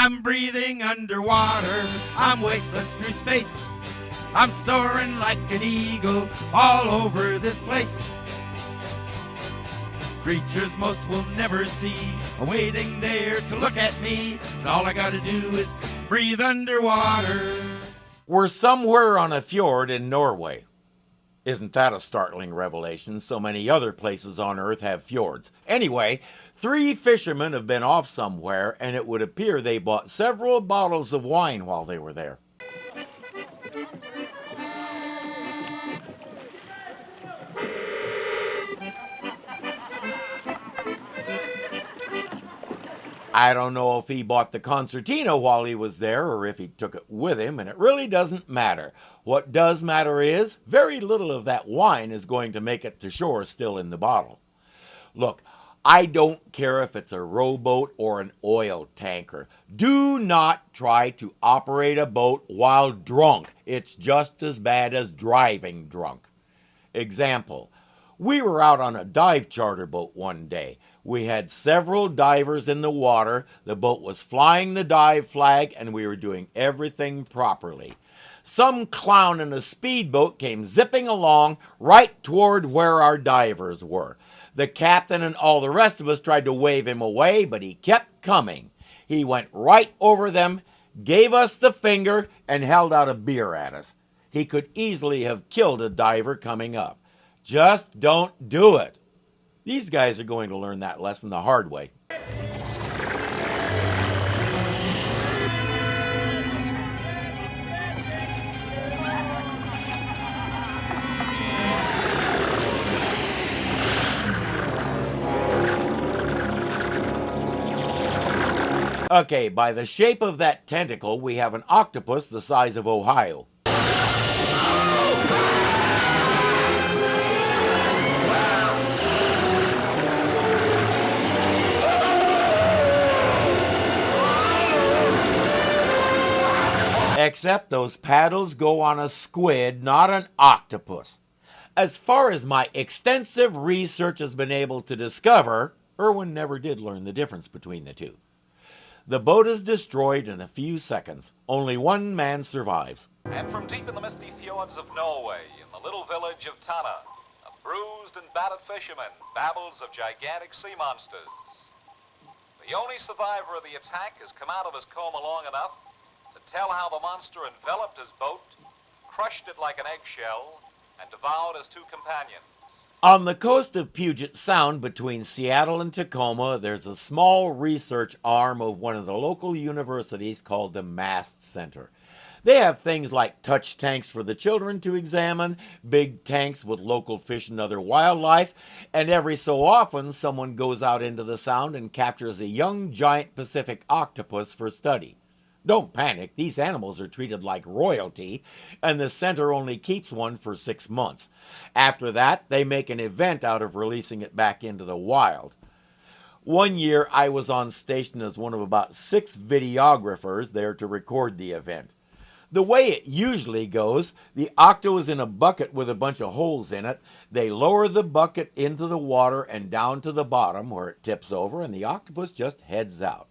I'm breathing underwater, I'm weightless through space. I'm soaring like an eagle all over this place. Creatures most will never see are waiting there to look at me, and all I gotta do is breathe underwater. We're somewhere on a fjord in Norway. Isn't that a startling revelation? So many other places on Earth have fjords. Anyway, 3 fishermen have been off somewhere, and it would appear they bought several bottles of wine while they were there. I don't know if he bought the concertina while he was there or if he took it with him, and it really doesn't matter. What does matter is very little of that wine is going to make it to shore still in the bottle. Look, I don't care if it's a rowboat or an oil tanker. Do not try to operate a boat while drunk. It's just as bad as driving drunk. Example, we were out on a dive charter boat one day. We had several divers in the water. The boat was flying the dive flag, and we were doing everything properly. Some clown in a speedboat came zipping along right toward where our divers were. The captain and all the rest of us tried to wave him away, but he kept coming. He went right over them, gave us the finger, and held out a beer at us. He could easily have killed a diver coming up. Just don't do it. These guys are going to learn that lesson the hard way. Okay, by the shape of that tentacle, we have an octopus the size of Ohio. Except those paddles go on a squid, not an octopus. As far as my extensive research has been able to discover, Irwin never did learn the difference between the two. The boat is destroyed in a few seconds. Only one man survives. And from deep in the misty fjords of Norway, in the little village of Tana, a bruised and battered fisherman babbles of gigantic sea monsters. The only survivor of the attack has come out of his coma long enough to tell how the monster enveloped his boat, crushed it like an eggshell, and devoured his 2 companions. On the coast of Puget Sound between Seattle and Tacoma, there's a small research arm of one of the local universities called the Mast Center. They have things like touch tanks for the children to examine, big tanks with local fish and other wildlife, and every so often someone goes out into the sound and captures a young giant Pacific octopus for study. Don't panic, these animals are treated like royalty, and the center only keeps one for 6 months. After that, they make an event out of releasing it back into the wild. One year, I was on station as one of about 6 videographers there to record the event. The way it usually goes, the octo is in a bucket with a bunch of holes in it. They lower the bucket into the water and down to the bottom where it tips over, and the octopus just heads out.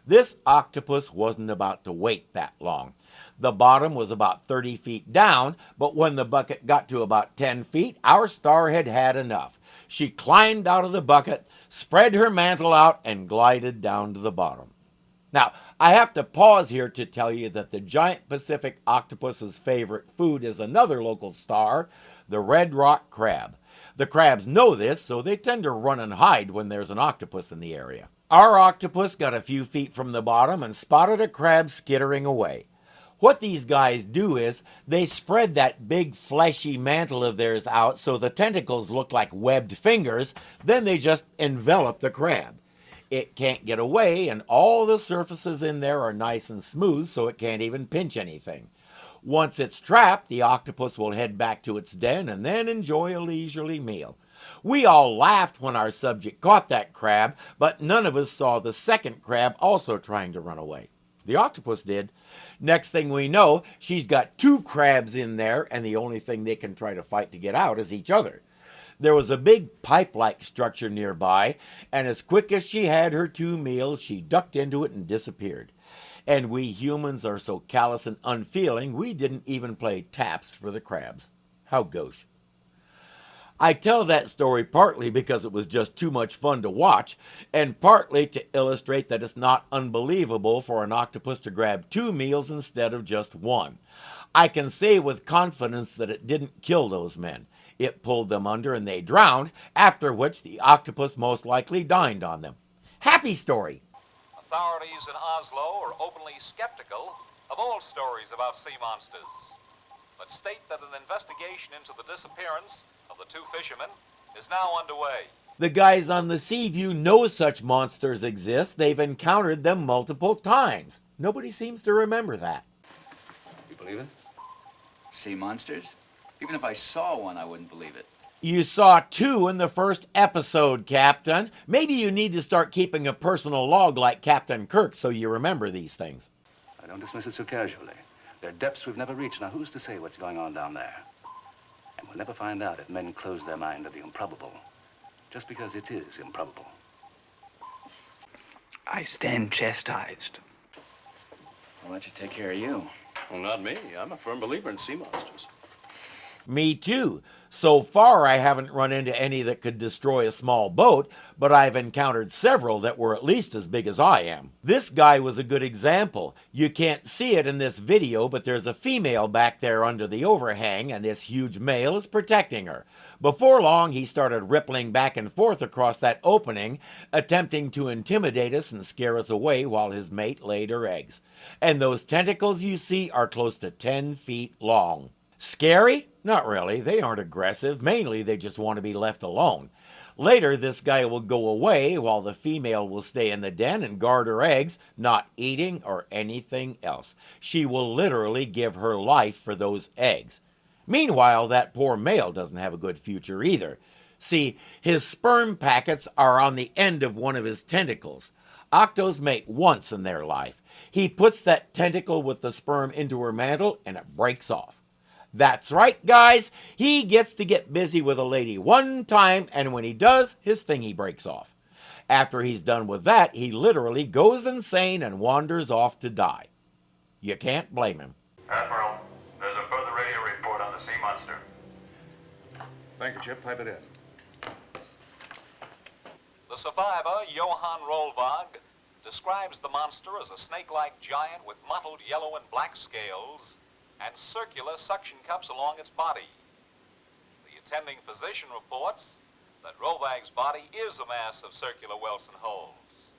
This octopus wasn't about to wait that long. The bottom was about 30 feet down, but when the bucket got to about 10 feet, our star had had enough. She climbed out of the bucket, spread her mantle out, and glided down to the bottom. Now, I have to pause here to tell you that the giant Pacific octopus's favorite food is another local star, the red rock crab. The crabs know this, so they tend to run and hide when there's an octopus in the area. Our octopus got a few feet from the bottom and spotted a crab skittering away. What these guys do is they spread that big fleshy mantle of theirs out so the tentacles look like webbed fingers, then they just envelop the crab. It can't get away, and all the surfaces in there are nice and smooth, so it can't even pinch anything. Once it's trapped, the octopus will head back to its den and then enjoy a leisurely meal. We all laughed when our subject caught that crab, but none of us saw the second crab also trying to run away. The octopus did. Next thing we know, she's got 2 crabs in there, and the only thing they can try to fight to get out is each other. There was a big pipe-like structure nearby, and as quick as she had her 2 meals, she ducked into it and disappeared. And we humans are so callous and unfeeling, we didn't even play taps for the crabs. How gauche. I tell that story partly because it was just too much fun to watch, and partly to illustrate that it's not unbelievable for an octopus to grab 2 meals instead of just 1. I can say with confidence that it didn't kill those men. It pulled them under and they drowned, after which the octopus most likely dined on them. Happy story. Authorities in Oslo are openly skeptical of all stories about sea monsters, but state that an investigation into the disappearance of the 2 fishermen is now underway. The guys on the Seaview know such monsters exist. They've encountered them multiple times. Nobody seems to remember that. You believe it? Sea monsters? Even if I saw one, I wouldn't believe it. You saw 2 in the first episode, Captain. Maybe you need to start keeping a personal log like Captain Kirk so you remember these things. I don't dismiss it so casually. There are depths we've never reached. Now, who's to say what's going on down there? And we'll never find out if men close their mind to the improbable, just because it is improbable. I stand chastised. I'll let you take care of you. Well, not me. I'm a firm believer in sea monsters. Me too. So far, I haven't run into any that could destroy a small boat, but I've encountered several that were at least as big as I am. This guy was a good example. You can't see it in this video, but there's a female back there under the overhang, and this huge male is protecting her. Before long, he started rippling back and forth across that opening, attempting to intimidate us and scare us away while his mate laid her eggs. And those tentacles you see are close to 10 feet long. Scary? Not really. They aren't aggressive. Mainly, they just want to be left alone. Later, this guy will go away while the female will stay in the den and guard her eggs, not eating or anything else. She will literally give her life for those eggs. Meanwhile, that poor male doesn't have a good future either. See, his sperm packets are on the end of one of his tentacles. Octos mate once in their life. He puts that tentacle with the sperm into her mantle and it breaks off. That's right, guys. He gets to get busy with a lady one time, and when he does, his thingy breaks off. After he's done with that, he literally goes insane and wanders off to die. You can't blame him. Admiral, there's a further radio report on the sea monster. Thank you, Chip. Pipe it in. The survivor, Johann Rolvag, describes the monster as a snake-like giant with mottled yellow and black scales and circular suction cups along its body. The attending physician reports that Rovag's body is a mass of circular Wilson holes.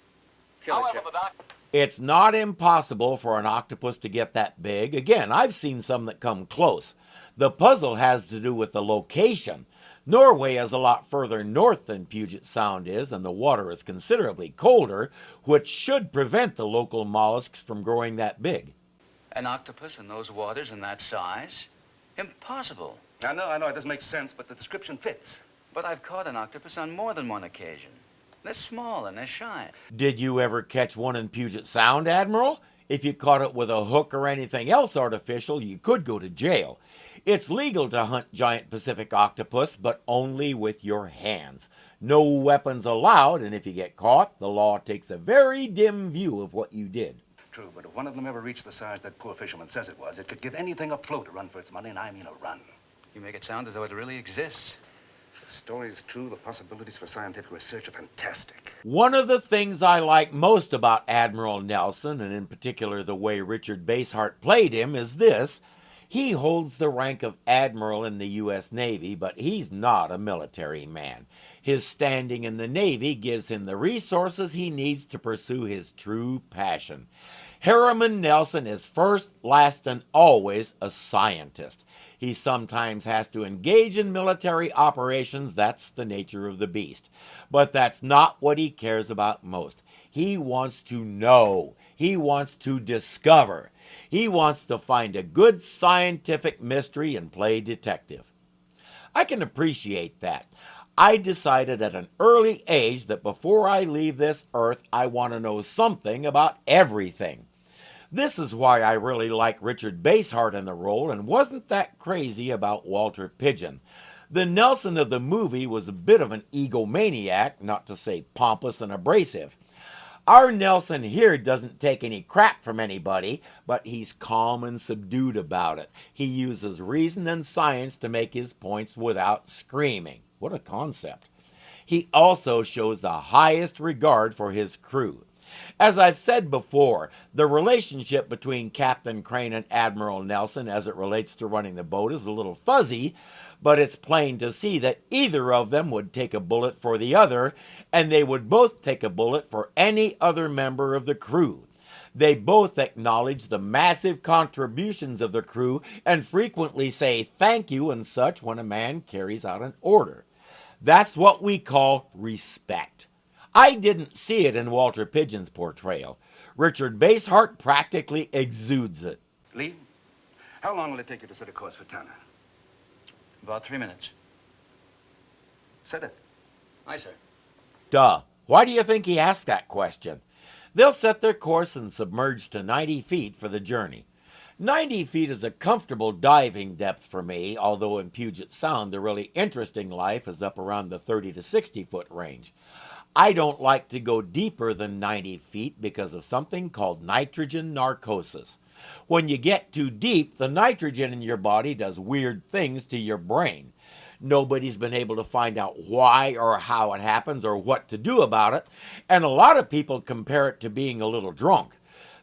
However, the doctor... It's not impossible for an octopus to get that big. Again, I've seen some that come close. The puzzle has to do with the location. Norway is a lot further north than Puget Sound is, and the water is considerably colder, which should prevent the local mollusks from growing that big. An octopus in those waters and that size? Impossible. I know, it doesn't make sense, but the description fits. But I've caught an octopus on more than one occasion. They're small and they're shy. Did you ever catch one in Puget Sound, Admiral? If you caught it with a hook or anything else artificial, you could go to jail. It's legal to hunt giant Pacific octopus, but only with your hands. No weapons allowed, and if you get caught, the law takes a very dim view of what you did. True, but if one of them ever reached the size that poor fisherman says it was, it could give anything afloat a run for its money, and I mean a run. You make it sound as though it really exists. The story is true. The possibilities for scientific research are fantastic. One of the things I like most about Admiral Nelson, and in particular the way Richard Basehart played him, is this. He holds the rank of Admiral in the U.S. Navy, but he's not a military man. His standing in the Navy gives him the resources he needs to pursue his true passion. Harriman Nelson is first, last, and always a scientist. He sometimes has to engage in military operations. That's the nature of the beast. But that's not what he cares about most. He wants to know. He wants to discover. He wants to find a good scientific mystery and play detective. I can appreciate that. I decided at an early age that before I leave this earth, I want to know something about everything. This is why I really like Richard Basehart in the role and wasn't that crazy about Walter Pidgeon. The Nelson of the movie was a bit of an egomaniac, not to say pompous and abrasive. Our Nelson here doesn't take any crap from anybody, but he's calm and subdued about it. He uses reason and science to make his points without screaming. What a concept. He also shows the highest regard for his crew. As I've said before, the relationship between Captain Crane and Admiral Nelson as it relates to running the boat is a little fuzzy, but it's plain to see that either of them would take a bullet for the other, and they would both take a bullet for any other member of the crew. They both acknowledge the massive contributions of the crew and frequently say thank you and such when a man carries out an order. That's what we call respect. I didn't see it in Walter Pidgeon's portrayal. Richard Basehart practically exudes it. Lee, how long will it take you to set a course for Tanner? About 3 minutes. Set it. Aye, sir. Duh. Why do you think he asked that question? They'll set their course and submerge to 90 feet for the journey. 90 feet is a comfortable diving depth for me, although in Puget Sound the really interesting life is up around the 30 to 60 foot range. I don't like to go deeper than 90 feet because of something called nitrogen narcosis. When you get too deep, the nitrogen in your body does weird things to your brain. Nobody's been able to find out why or how it happens or what to do about it, and a lot of people compare it to being a little drunk.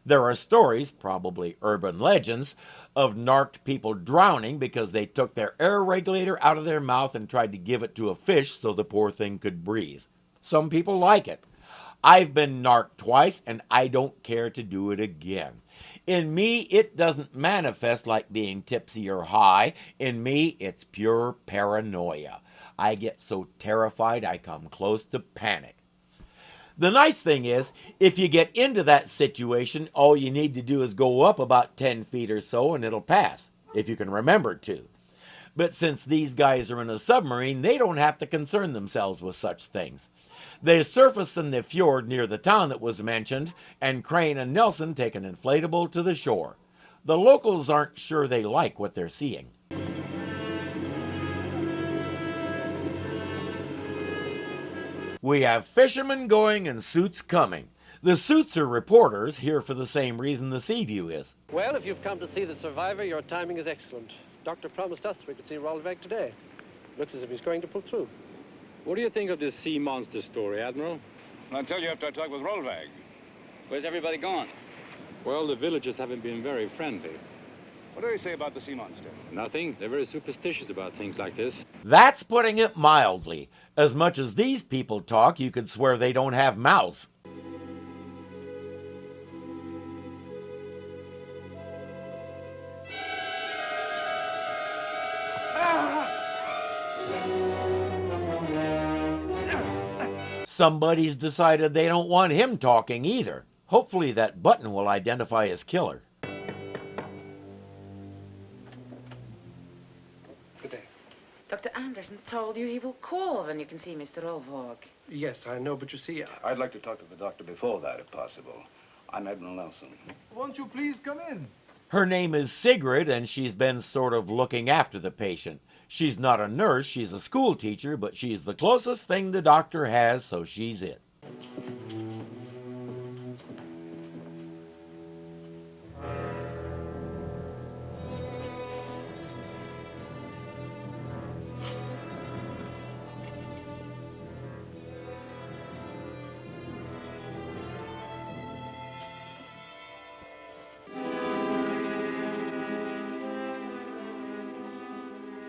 There are stories, probably urban legends, of narked people drowning because they took their air regulator out of their mouth and tried to give it to a fish so the poor thing could breathe. Some people like it. I've been narked twice and I don't care to do it again. In me, it doesn't manifest like being tipsy or high. In me, it's pure paranoia. I get so terrified I come close to panic. The nice thing is, if you get into that situation, all you need to do is go up about 10 feet or so and it'll pass, if you can remember to. But since these guys are in a submarine, they don't have to concern themselves with such things. They surface in the fjord near the town that was mentioned, and Crane and Nelson take an inflatable to the shore. The locals aren't sure they like what they're seeing. We have fishermen going and suits coming. The suits are reporters, here for the same reason the Seaview is. Well, if you've come to see the survivor, your timing is excellent. Doctor promised us we could see Rolveg today. Looks as if he's going to pull through. What do you think of this sea monster story, Admiral? I'll tell you after I talk with Rolvag. Where's everybody gone? Well, the villagers haven't been very friendly. What do they say about the sea monster? Nothing. They're very superstitious about things like this. That's putting it mildly. As much as these people talk, you could swear they don't have mouths. Somebody's decided they don't want him talking either. Hopefully that button will identify his killer. Good day. Dr. Anderson told you he will call when you can see Mr. Rolvog. Yes, I know, but you see, I'd like to talk to the doctor before that, if possible. I'm Admiral Nelson. Won't you please come in? Her name is Sigrid, and she's been sort of looking after the patient. She's not a nurse, she's a school teacher, but she's the closest thing the doctor has, so she's it.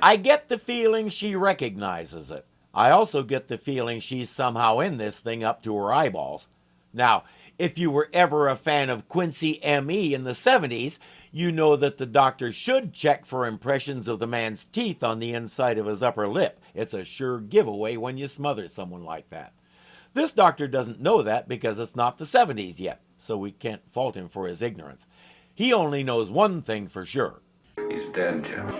I get the feeling she recognizes it. I also get the feeling she's somehow in this thing up to her eyeballs. Now, if you were ever a fan of Quincy M.E. in the 70s, you know that the doctor should check for impressions of the man's teeth on the inside of his upper lip. It's a sure giveaway when you smother someone like that. This doctor doesn't know that because it's not the 70s yet, so we can't fault him for his ignorance. He only knows one thing for sure. He's dead, Jim.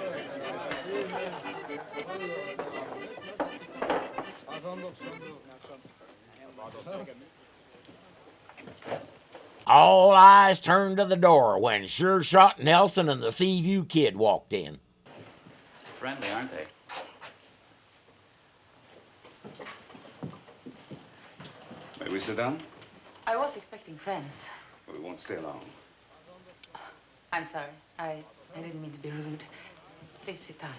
All eyes turned to the door when Sure Shot Nelson and the Seaview Kid walked in. Friendly, aren't they? May we sit down? I was expecting friends. Well, we won't stay long. I'm sorry. I didn't mean to be rude. Please sit down.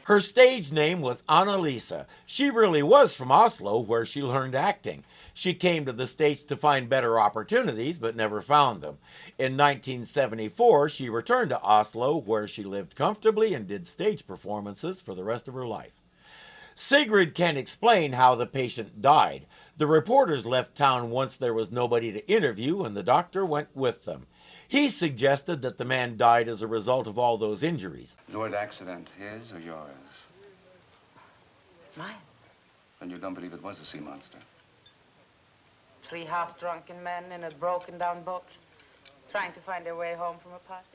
Her stage name was Annalisa. She really was from Oslo, where she learned acting. She came to the States to find better opportunities, but never found them. In 1974, she returned to Oslo, where she lived comfortably and did stage performances for the rest of her life. Sigrid can explain how the patient died. The reporters left town once there was nobody to interview, and the doctor went with them. He suggested that the man died as a result of all those injuries. The word accident, his or yours? Mine. And you don't believe it was a sea monster? 3 half-drunken men in a broken-down boat, trying to find their way home from a party.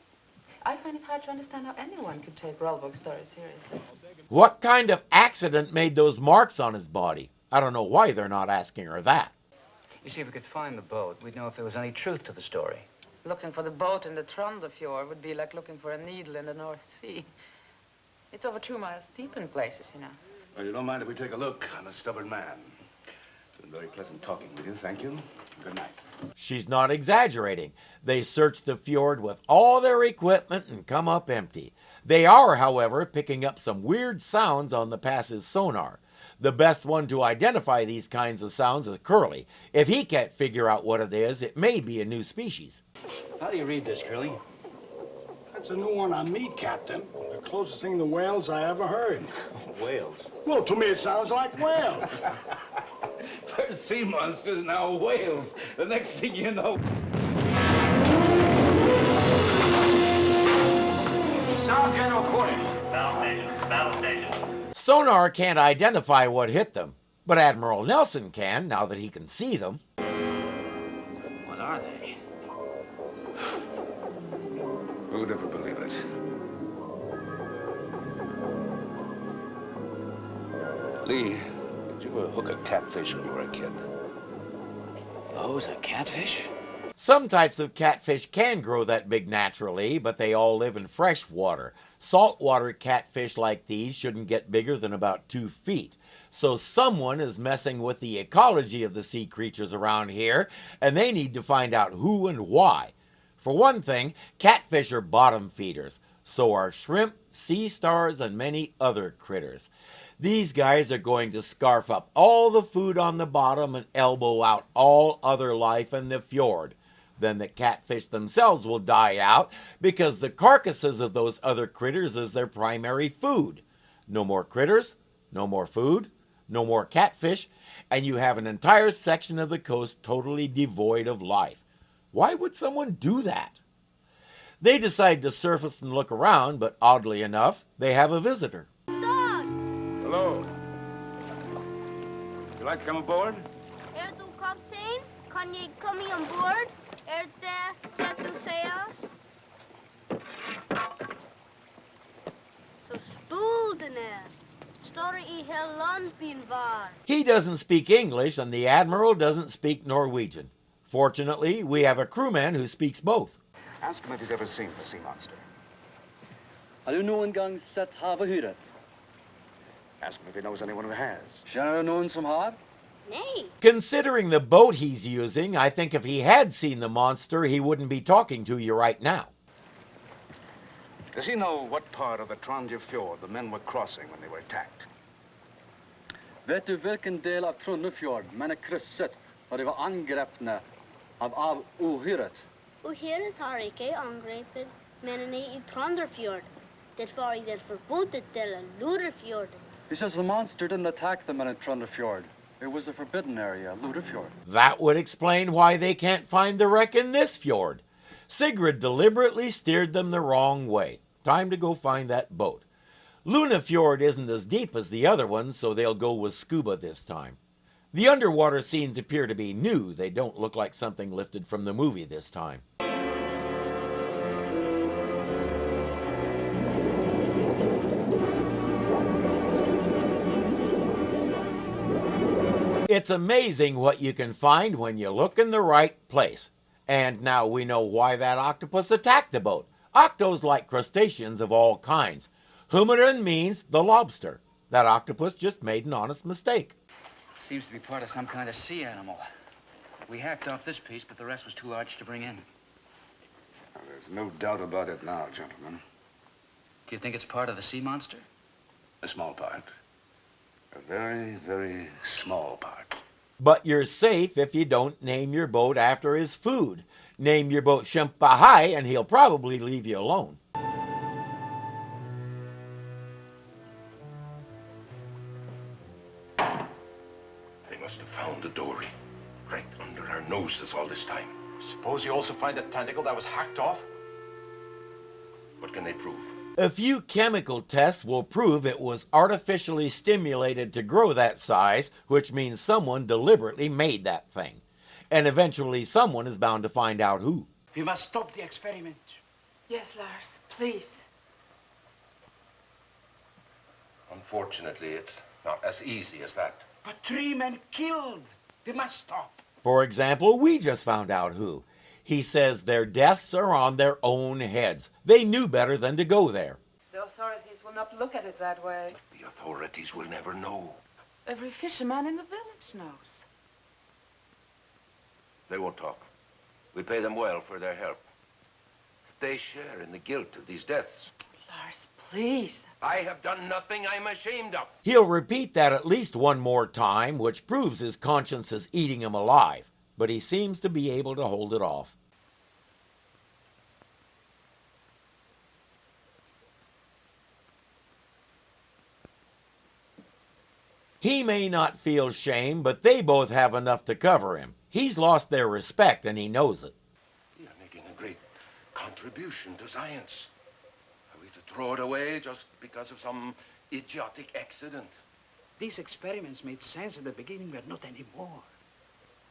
I find it hard to understand how anyone could take Rolvog's story seriously. What kind of accident made those marks on his body? I don't know why they're not asking her that. You see, if we could find the boat, we'd know if there was any truth to the story. Looking for the boat in the Trondafjord would be like looking for a needle in the North Sea. It's over 2 miles deep in places, you know. Well, you don't mind if we take a look? I'm a stubborn man. It's been very pleasant talking with you. Thank you. Good night. She's not exaggerating. They searched the fjord with all their equipment and come up empty. They are, however, picking up some weird sounds on the passive sonar. The best one to identify these kinds of sounds is Curly. If he can't figure out what it is, it may be a new species. How do you read this, Curly? That's a new one on me, Captain. The closest thing to whales I ever heard. Whales. Well, to me it sounds like whales. First sea monsters, now whales. The next thing you know... Sound general quarters. Battle station. Sonar can't identify what hit them, but Admiral Nelson can, now that he can see them. What are they? Who would ever believe it? Lee, did you ever hook a catfish when you were a kid? Those are catfish? Some types of catfish can grow that big naturally, but they all live in fresh water. Saltwater catfish like these shouldn't get bigger than about 2 feet. So someone is messing with the ecology of the sea creatures around here, and they need to find out who and why. For one thing, catfish are bottom feeders. So are shrimp, sea stars, and many other critters. These guys are going to scarf up all the food on the bottom and elbow out all other life in the fjord. Then the catfish themselves will die out because the carcasses of those other critters is their primary food. No more critters, no more food, no more catfish, and you have an entire section of the coast totally devoid of life. Why would someone do that? They decide to surface and look around, but oddly enough, they have a visitor. Hello. Would you like to come aboard? Du kaptein, kan jeg komme on board? Det det du sier? Så stolene står I hele landsbyen var. He doesn't speak English, and the Admiral doesn't speak Norwegian. Fortunately, we have a crewman who speaks both. Ask him if he's ever seen the sea monster. Har du noen gang sett havhyret? Ask him if he knows anyone who has. Känner du någon som har? Nej. Considering the boat he's using, I think if he had seen the monster, he wouldn't be talking to you right now. Does he know what part of the Trondafjord the men were crossing when they were attacked? Vet du vilken del av Trondafjord männen krysset när de var angrepne av ohyret? Ohyret har ikke angrepet mennene I Trondafjord. Det var I den forbudte delen, Lurefjorden. He says the monster didn't attack the men in Trondafjord. It was a forbidden area, Lurefjord. That would explain why they can't find the wreck in this fjord. Sigrid deliberately steered them the wrong way. Time to go find that boat. Lunafjord isn't as deep as the other ones, so they'll go with scuba this time. The underwater scenes appear to be new. They don't look like something lifted from the movie this time. It's amazing what you can find when you look in the right place. And now we know why that octopus attacked the boat. Octos like crustaceans of all kinds. Humarin means the lobster. That octopus just made an honest mistake. Seems to be part of some kind of sea animal. We hacked off this piece, but the rest was too large to bring in. Well, there's no doubt about it now, gentlemen. Do you think it's part of the sea monster? A small part. A very, very small part. But you're safe if you don't name your boat after his food. Name your boat Shimpahai and he'll probably leave you alone. They must have found the dory right under our noses all this time. Suppose you also find a tentacle that was hacked off? What can they prove? A few chemical tests will prove it was artificially stimulated to grow that size, which means someone deliberately made that thing. And eventually someone is bound to find out who. We must stop the experiment. Yes, Lars, please. Unfortunately, it's not as easy as that. But 3 men killed. We must stop. For example, we just found out who. He says their deaths are on their own heads. They knew better than to go there. The authorities will not look at it that way. The authorities will never know. Every fisherman in the village knows. They won't talk. We pay them well for their help. They share in the guilt of these deaths. Lars, please. I have done nothing I'm ashamed of. He'll repeat that at least one more time, which proves his conscience is eating him alive. But he seems to be able to hold it off. He may not feel shame, but they both have enough to cover him. He's lost their respect, and he knows it. We are making a great contribution to science. Are we to throw it away just because of some idiotic accident? These experiments made sense at the beginning, but not anymore.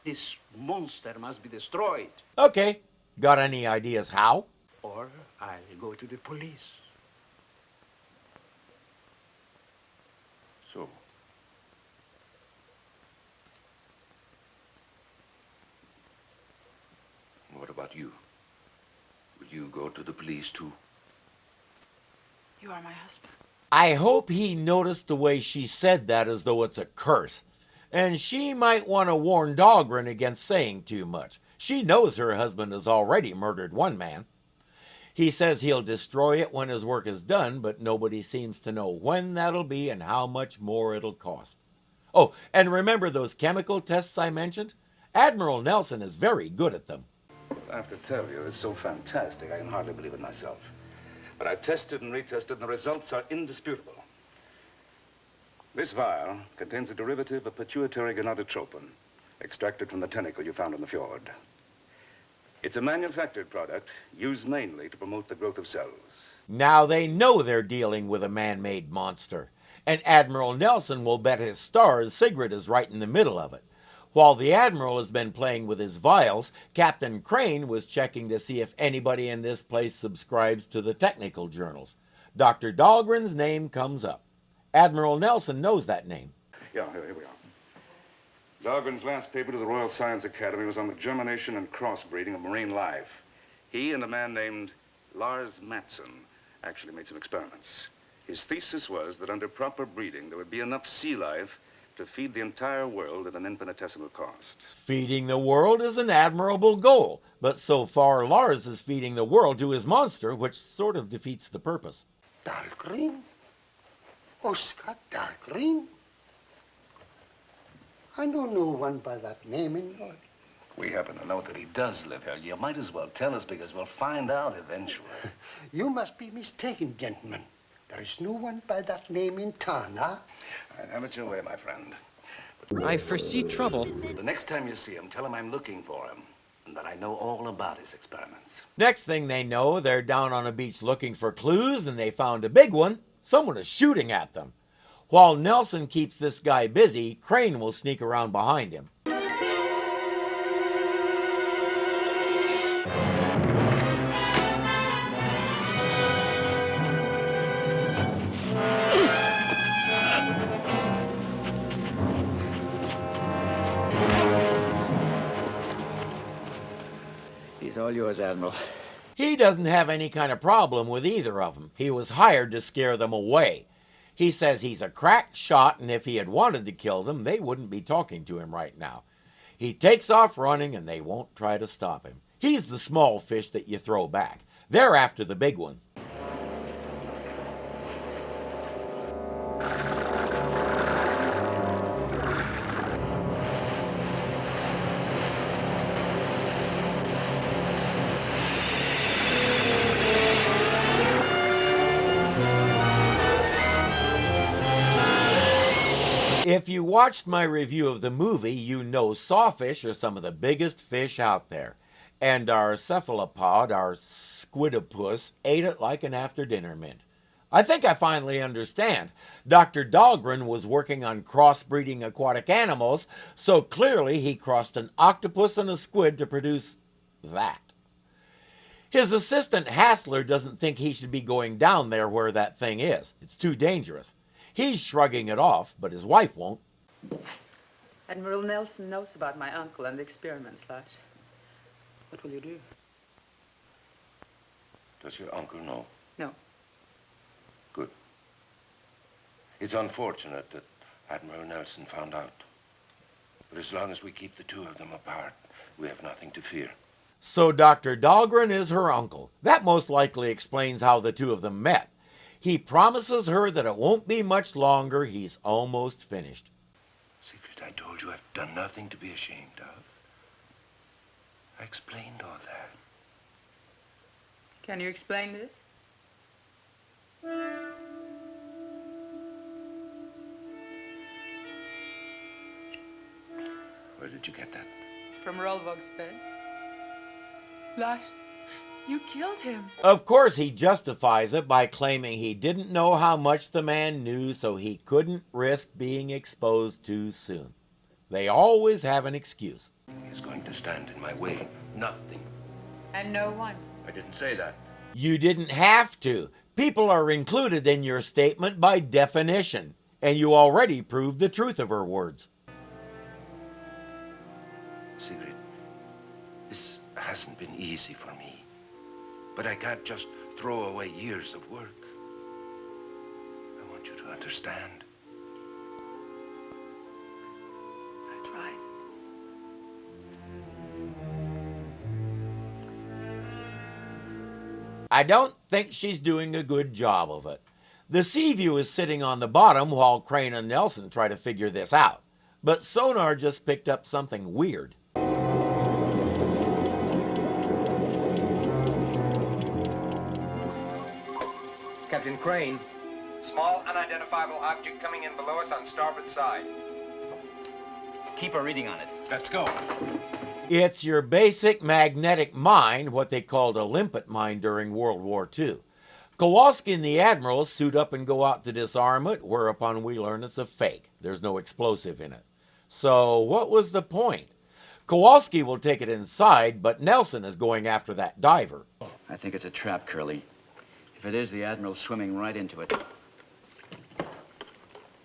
This monster must be destroyed. Okay, got any ideas how? Or I'll go to the police. So, and what about you? Will you go to the police too? You are my husband. I hope he noticed the way she said that as though it's a curse. And she might want to warn Dahlgren against saying too much. She knows her husband has already murdered one man. He says he'll destroy it when his work is done, but nobody seems to know when that'll be and how much more it'll cost. Oh, and remember those chemical tests I mentioned? Admiral Nelson is very good at them. I have to tell you, it's so fantastic, I can hardly believe it myself. But I've tested and retested, and the results are indisputable. This vial contains a derivative of pituitary gonadotropin, extracted from the tentacle you found in the fjord. It's a manufactured product used mainly to promote the growth of cells. Now they know they're dealing with a man-made monster. And Admiral Nelson will bet his stars Sigrid is right in the middle of it. While the Admiral has been playing with his vials, Captain Crane was checking to see if anybody in this place subscribes to the technical journals. Dr. Dahlgren's name comes up. Admiral Nelson knows that name. Yeah, here we are. Dahlgren's last paper to the Royal Science Academy was on the germination and crossbreeding of marine life. He and a man named Lars Matson actually made some experiments. His thesis was that under proper breeding, there would be enough sea life to feed the entire world at an infinitesimal cost. Feeding the world is an admirable goal, but so far Lars is feeding the world to his monster, which sort of defeats the purpose. Dahlgren? Oscar Dahlgren? I know no one by that name in Norway. We happen to know that he does live here. You might as well tell us because we'll find out eventually. You must be mistaken, gentlemen. There is no one by that name in Tana. Have it your way, my friend. I foresee trouble. The next time you see him, tell him I'm looking for him and that I know all about his experiments. Next thing they know, they're down on a beach looking for clues, and they found a big one. Someone is shooting at them. While Nelson keeps this guy busy, Crane will sneak around behind him. He's all yours, Admiral. He doesn't have any kind of problem with either of them. He was hired to scare them away. He says he's a crack shot, and if he had wanted to kill them, they wouldn't be talking to him right now. He takes off running and they won't try to stop him. He's the small fish that you throw back. They're after the big one. If you watched my review of the movie, you know sawfish are some of the biggest fish out there. And our cephalopod, our squidopus, ate it like an after-dinner mint. I think I finally understand. Dr. Dahlgren was working on crossbreeding aquatic animals, so clearly he crossed an octopus and a squid to produce that. His assistant Hassler doesn't think he should be going down there where that thing is. It's too dangerous. He's shrugging it off, but his wife won't. Admiral Nelson knows about my uncle and the experiments, Lars. What will you do? Does your uncle know? No. Good. It's unfortunate that Admiral Nelson found out. But as long as we keep the two of them apart, we have nothing to fear. So Dr. Dahlgren is her uncle. That most likely explains how the two of them met. He promises her that it won't be much longer. He's almost finished. Secret, I told you I've done nothing to be ashamed of. I explained all that. Can you explain this? Where did you get that? From Rolvog's bed. Lars, you killed him. Of course, he justifies it by claiming he didn't know how much the man knew, so he couldn't risk being exposed too soon. They always have an excuse. He's going to stand in my way. Nothing. And no one. I didn't say that. You didn't have to. People are included in your statement by definition, and you already proved the truth of her words. Sigrid, this hasn't been easy for me. But I can't just throw away years of work. I want you to understand. I tried. I don't think she's doing a good job of it. The Seaview is sitting on the bottom while Crane and Nelson try to figure this out. But sonar just picked up something weird. Captain Crane. Small, unidentifiable object coming in below us on starboard side. Keep a reading on it. Let's go. It's your basic magnetic mine, what they called a limpet mine during World War II. Kowalski and the Admiral suit up and go out to disarm it, whereupon we learn it's a fake. There's no explosive in it. So what was the point? Kowalski will take it inside, but Nelson is going after that diver. I think it's a trap, Curly. If it is, the Admiral's swimming right into it.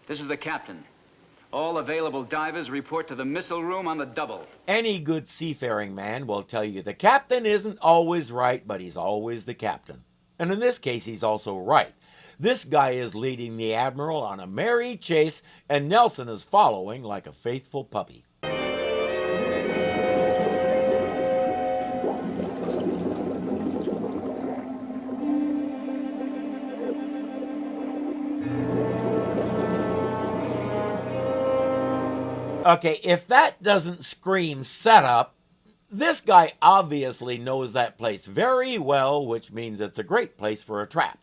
This is the captain. All available divers report to the missile room on the double. Any good seafaring man will tell you the captain isn't always right, but he's always the captain. And in this case, he's also right. This guy is leading the Admiral on a merry chase, and Nelson is following like a faithful puppy. Okay, if that doesn't scream setup, this guy obviously knows that place very well, which means it's a great place for a trap.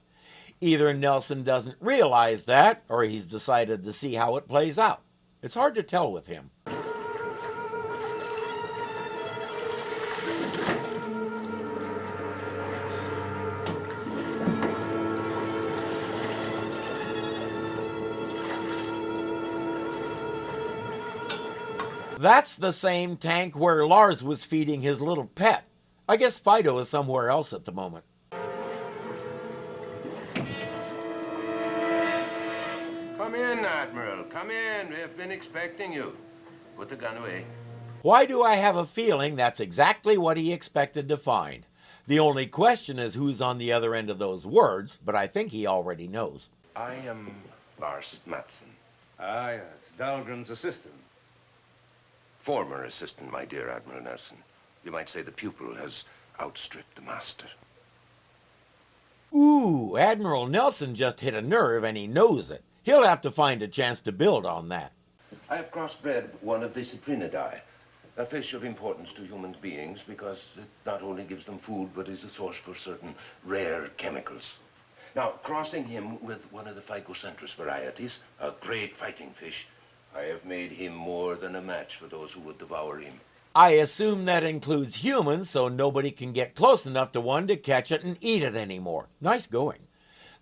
Either Nelson doesn't realize that, or he's decided to see how it plays out. It's hard to tell with him. That's the same tank where Lars was feeding his little pet. I guess Fido is somewhere else at the moment. Come in, Admiral. Come in. We have been expecting you. Put the gun away. Why do I have a feeling that's exactly what he expected to find? The only question is who's on the other end of those words, but I think he already knows. I am Lars Madsen. Ah, yes. Dahlgren's assistant. former assistant, my dear Admiral Nelson. You might say the pupil has outstripped the master. Ooh, Admiral Nelson just hit a nerve and he knows it. He'll have to find a chance to build on that. I have crossbred one of the Cyprinidae, a fish of importance to human beings because it not only gives them food, but is a source for certain rare chemicals. Now, crossing him with one of the Phycocentris varieties, a great fighting fish, I have made him more than a match for those who would devour him. I assume that includes humans, so nobody can get close enough to one to catch it and eat it anymore. Nice going.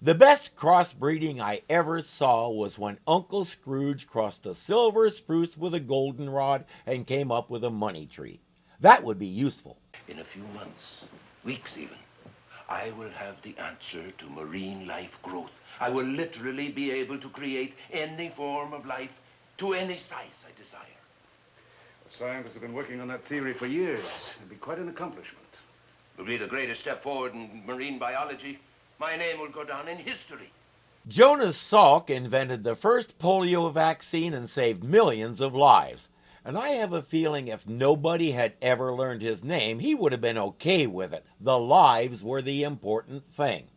The best crossbreeding I ever saw was when Uncle Scrooge crossed a silver spruce with a goldenrod and came up with a money tree. That would be useful. In a few months, weeks even, I will have the answer to marine life growth. I will literally be able to create any form of life to any size I desire. Scientists have been working on that theory for years. It'd be quite an accomplishment. It will be the greatest step forward in marine biology. My name will go down in history. Jonas Salk invented the first polio vaccine and saved millions of lives. And I have a feeling if nobody had ever learned his name, he would have been okay with it. The lives were the important thing.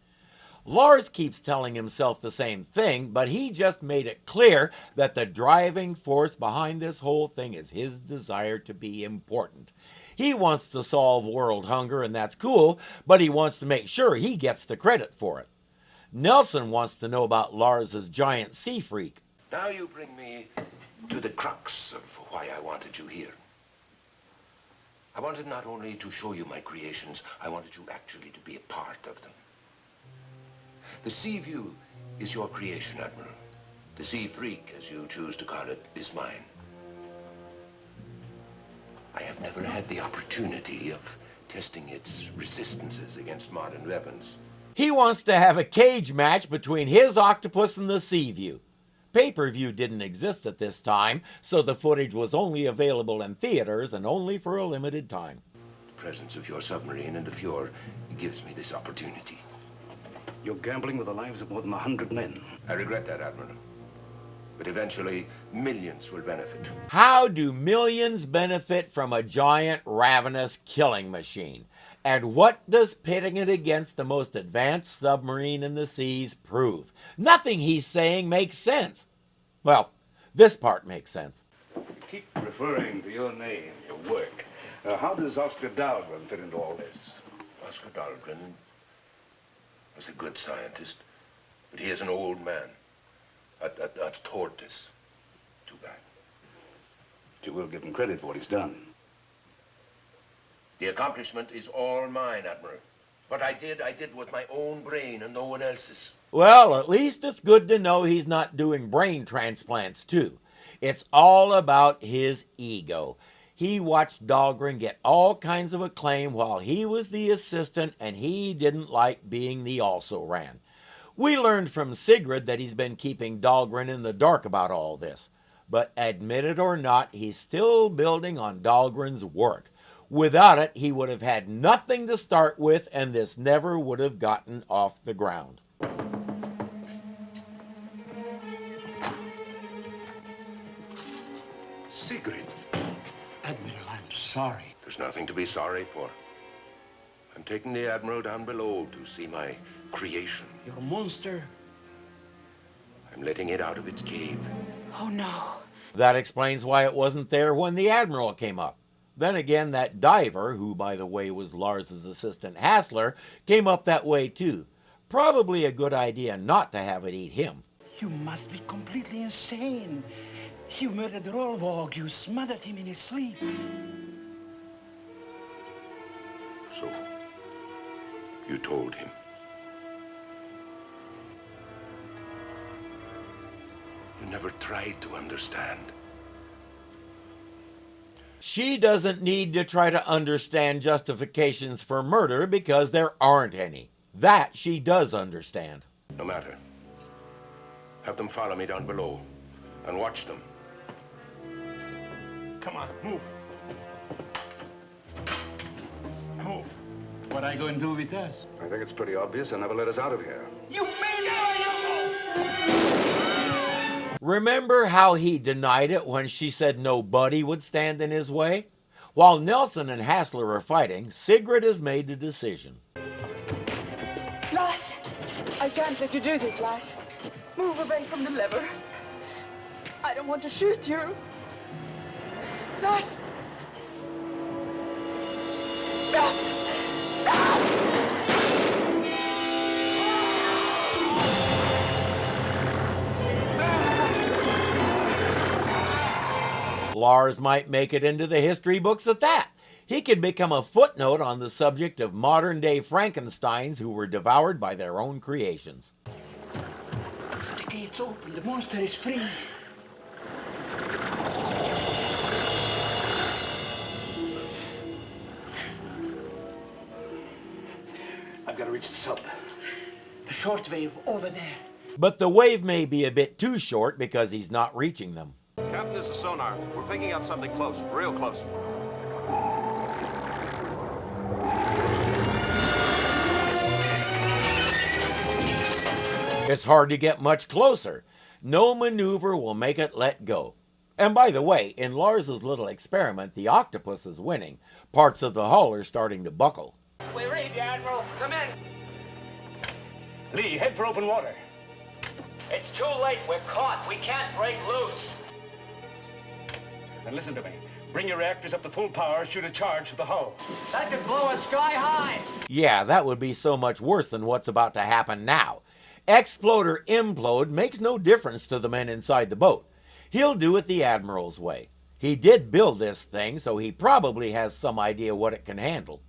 Lars keeps telling himself the same thing, but he just made it clear that the driving force behind this whole thing is his desire to be important. He wants to solve world hunger, and that's cool, but he wants to make sure he gets the credit for it. Nelson wants to know about Lars's giant sea freak. Now you bring me to the crux of why I wanted you here. I wanted not only to show you my creations, I wanted you actually to be a part of them. The Seaview is your creation, Admiral. The Sea Freak, as you choose to call it, is mine. I have never had the opportunity of testing its resistances against modern weapons. He wants to have a cage match between his octopus and the Seaview. Pay-per-view didn't exist at this time, so the footage was only available in theaters and only for a limited time. The presence of your submarine in the fjord gives me this opportunity. You're gambling with the lives of more than 100 men. I regret that, Admiral. But eventually, millions will benefit. How do millions benefit from a giant, ravenous killing machine? And what does pitting it against the most advanced submarine in the seas prove? Nothing he's saying makes sense. Well, this part makes sense. You keep referring to your name, your work. How does Oscar Dahlgren fit into all this? Oscar Dahlgren was a good scientist, but he is an old man. A tortoise. Too bad. But you will give him credit for what he's done. The accomplishment is all mine, Admiral. What I did with my own brain and no one else's. Well, at least it's good to know he's not doing brain transplants, too. It's all about his ego. He watched Dahlgren get all kinds of acclaim while he was the assistant, and he didn't like being the also-ran. We learned from Sigrid that he's been keeping Dahlgren in the dark about all this. But admit it or not, he's still building on Dahlgren's work. Without it, he would have had nothing to start with, and this never would have gotten off the ground. Sigrid. Admiral, I'm sorry. There's nothing to be sorry for. I'm taking the Admiral down below to see my creation. Your monster? I'm letting it out of its cave. Oh, no. That explains why it wasn't there when the Admiral came up. Then again, that diver, who by the way was Lars's assistant Hassler, came up that way too. Probably a good idea not to have it eat him. You must be completely insane. You murdered Rolvog. You smothered him in his sleep. So, you told him. You never tried to understand. She doesn't need to try to understand justifications for murder because there aren't any. That she does understand. No matter. Have them follow me down below and watch them. Come on, move. Move. What are you going to do with us? I think it's pretty obvious they'll never let us out of here. You may never know! Remember how he denied it when she said nobody would stand in his way? While Nelson and Hassler are fighting, Sigrid has made the decision. Lass, I can't let you do this, Lass. Move away from the lever. I don't want to shoot you. Lass! Stop! Stop! Lars might make it into the history books at that. He could become a footnote on the subject of modern-day Frankensteins who were devoured by their own creations. The gate's open. The monster is free. I've got to reach the sub. The short wave over there. But the wave may be a bit too short because he's not reaching them. Captain, this is sonar. We're picking up something close, real close. It's hard to get much closer. No maneuver will make it let go. And by the way, in Lars's little experiment, the octopus is winning. Parts of the hull are starting to buckle. We read you, Admiral. Come in. Lee, head for open water. It's too late. We're caught. We can't break loose. Then listen to me. Bring your reactors up to full power, shoot a charge to the hull. That could blow us sky high. Yeah, that would be so much worse than what's about to happen now. Explode or implode makes no difference to the men inside the boat. He'll do it the Admiral's way. He did build this thing, so he probably has some idea what it can handle.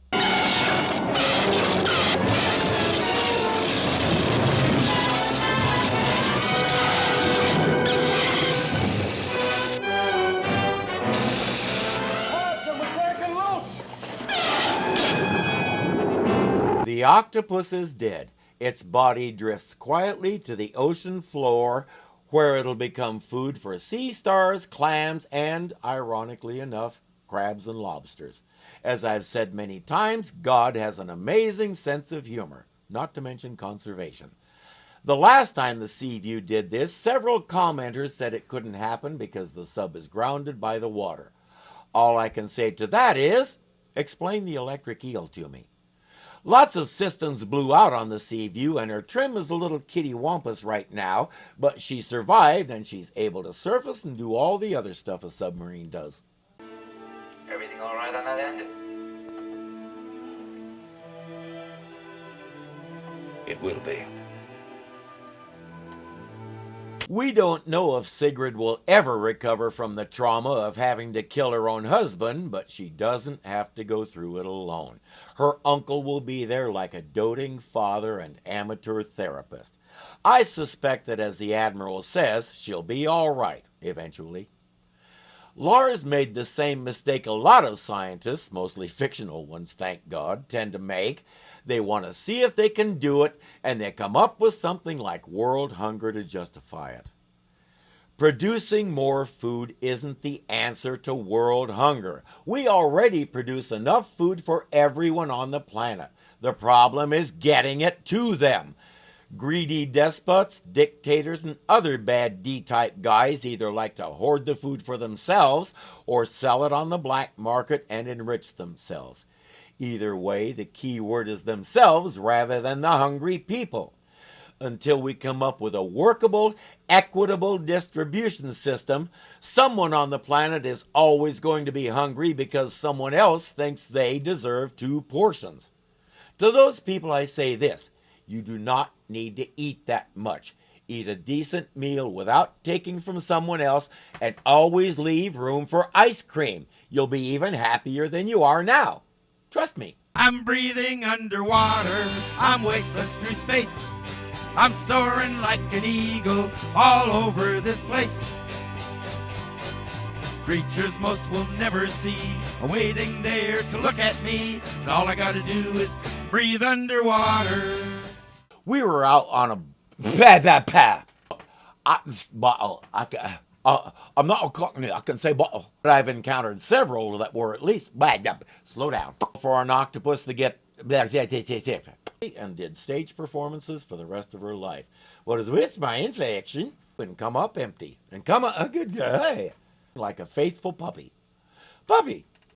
The octopus is dead. Its body drifts quietly to the ocean floor, where it'll become food for sea stars, clams, and, ironically enough, crabs and lobsters. As I've said many times, God has an amazing sense of humor, not to mention conservation. The last time the Seaview did this, several commenters said it couldn't happen because the sub is grounded by the water. All I can say to that is, explain the electric eel to me. Lots of systems blew out on the Seaview, and her trim is a little kitty wampus right now, but she survived and she's able to surface and do all the other stuff a submarine does. Everything all right on that end? It will be. We don't know if Sigrid will ever recover from the trauma of having to kill her own husband, but she doesn't have to go through it alone. Her uncle will be there like a doting father and amateur therapist. I suspect that, as the Admiral says, she'll be all right eventually. Lars made the same mistake a lot of scientists, mostly fictional ones, thank God, tend to make. They want to see if they can do it, and they come up with something like world hunger to justify it. Producing more food isn't the answer to world hunger. We already produce enough food for everyone on the planet. The problem is getting it to them. Greedy despots, dictators, and other bad D-type guys either like to hoard the food for themselves or sell it on the black market and enrich themselves. Either way, the key word is themselves rather than the hungry people. Until we come up with a workable, equitable distribution system, someone on the planet is always going to be hungry because someone else thinks they deserve 2 portions. To those people I say this: you do not need to eat that much. Eat a decent meal without taking from someone else, and always leave room for ice cream. You'll be even happier than you are now. Trust me. I'm breathing underwater. I'm weightless through space. I'm soaring like an eagle all over this place. Creatures most will never see are waiting there to look at me. And all I gotta do is breathe underwater. We were out on a bottle. I'm not a cockney, I can say bottle. But I've encountered several that were at least slow down. For an octopus to get and did stage performances for the rest of her life. What is with my inflection? and come up empty, and come a good guy, like a faithful puppy. Puppy,